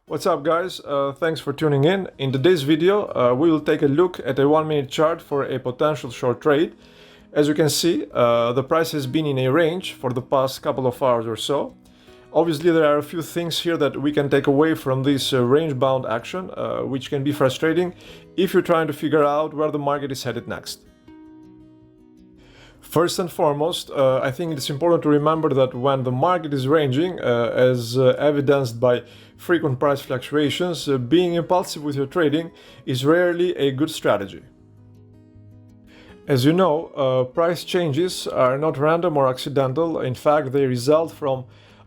What's up guys, thanks for tuning in. In today's video we will take a look at a 1 minute chart for a potential short trade. As you can see, the price has been in a range for the past couple of hours or so. Obviously there are a few things here that we can take away from this range bound action, which can be frustrating if you're trying to figure out where the market is headed next. First and foremost, I think it's important to remember that when the market is ranging, as evidenced by frequent price fluctuations, being impulsive with your trading is rarely a good strategy. As you know, price changes are not random or accidental. In fact, they result from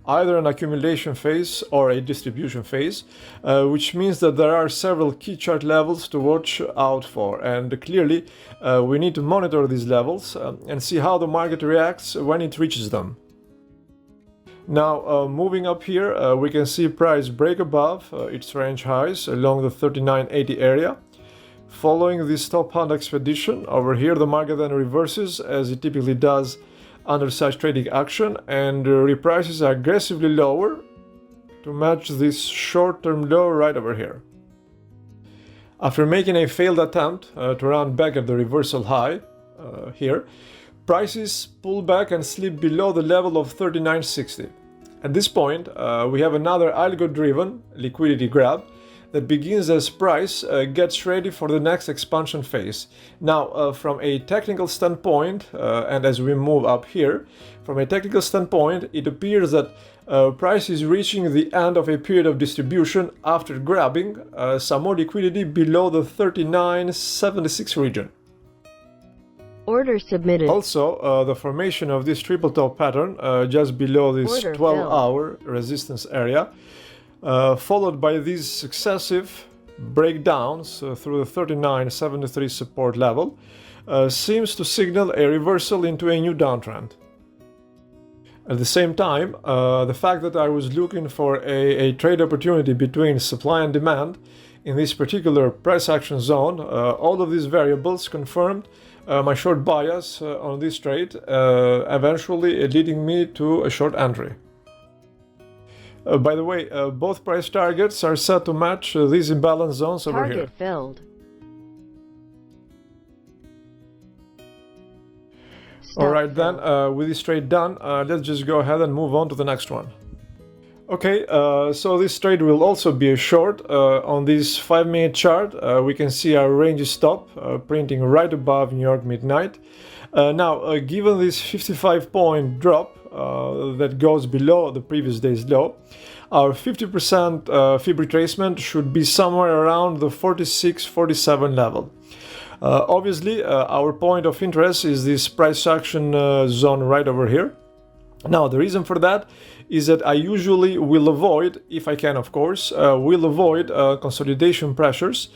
either an accumulation phase or a distribution phase, which means that there are several key chart levels to watch out for, and clearly we need to monitor these levels and see how the market reacts when it reaches them. Now, moving up here, we can see price break above its range highs along the 39.80 area. Following this top hand expedition, over here the market then reverses as it typically does under such trading action and reprices aggressively lower to match this short-term low right over here. After making a failed attempt to run back at the reversal high here, prices pull back and slip below the level of 39.60. At this point, we have another algo-driven liquidity grab that begins as price gets ready for the next expansion phase. Now, from a technical standpoint, and as we move up here, from a technical standpoint, it appears that price is reaching the end of a period of distribution after grabbing some more liquidity below the 39.76 region. Order submitted. Also, the formation of this triple top pattern just below this 12-hour resistance area, followed by these successive breakdowns through the 39.73 support level, seems to signal a reversal into a new downtrend. At the same time, the fact that I was looking for a trade opportunity between supply and demand in this particular price action zone, all of these variables confirmed my short bias on this trade, eventually leading me to a short entry. By the way, both price targets are set to match these imbalance zones over here. Target filled. Alright then, with this trade done, let's just go ahead and move on to the next one. Okay, so this trade will also be a short. On this 5 minute chart, we can see our range stop printing right above New York midnight. Now, given this 55-point drop that goes below the previous day's low, our 50% fib retracement should be somewhere around the 46-47 level. Obviously, our point of interest is this price action zone right over here. Now, the reason for that is that I usually will avoid, if I can of course, will avoid consolidation pressures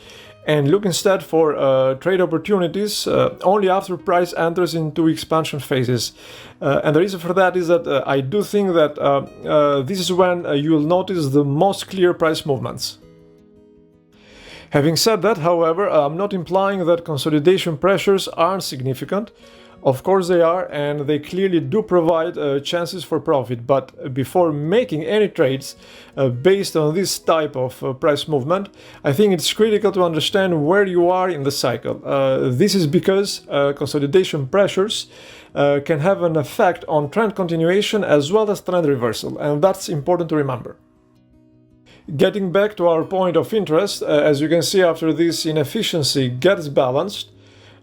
and look instead for trade opportunities only after price enters into expansion phases. And the reason for that is that I do think that this is when you will notice the most clear price movements. Having said that, however, I'm not implying that consolidation pressures aren't significant. Of course they are, and they clearly do provide chances for profit, but before making any trades based on this type of price movement, I think it's critical to understand where you are in the cycle. This is because consolidation pressures can have an effect on trend continuation as well as trend reversal, and that's important to remember. Getting back to our point of interest, as you can see, after this inefficiency gets balanced,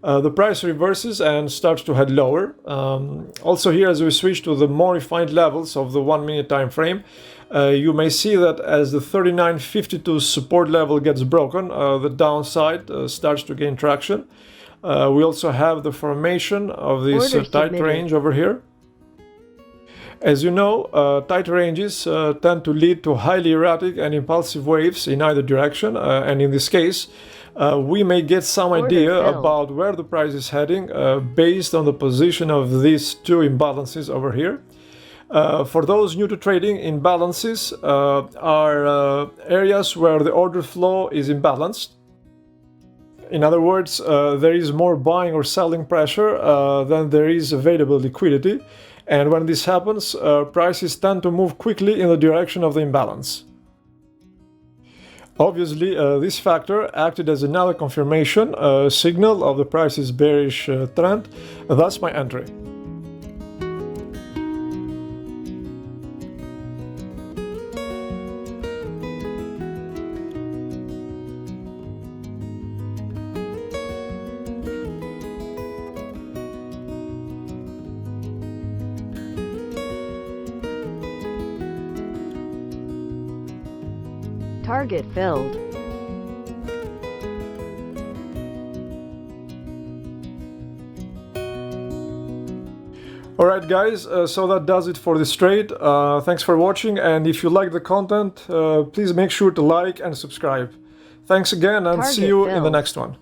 the price reverses and starts to head lower. Also here, as we switch to the more refined levels of the 1 minute time frame, you may see that as the 39.52 support level gets broken, the downside starts to gain traction. We also have the formation of this tight range over here. As you know, tight ranges tend to lead to highly erratic and impulsive waves in either direction, and in this case, we may get some idea about where the price is heading based on the position of these two imbalances over here. For those new to trading, imbalances are areas where the order flow is imbalanced. In other words, there is more buying or selling pressure than there is available liquidity. And when this happens, prices tend to move quickly in the direction of the imbalance. Obviously, this factor acted as another confirmation, a signal of the price's bearish trend, thus my entry. Target filled. Alright guys, so that does it for this trade. Thanks for watching, and if you like the content, please make sure to like and subscribe. Thanks again, and see you in the next one.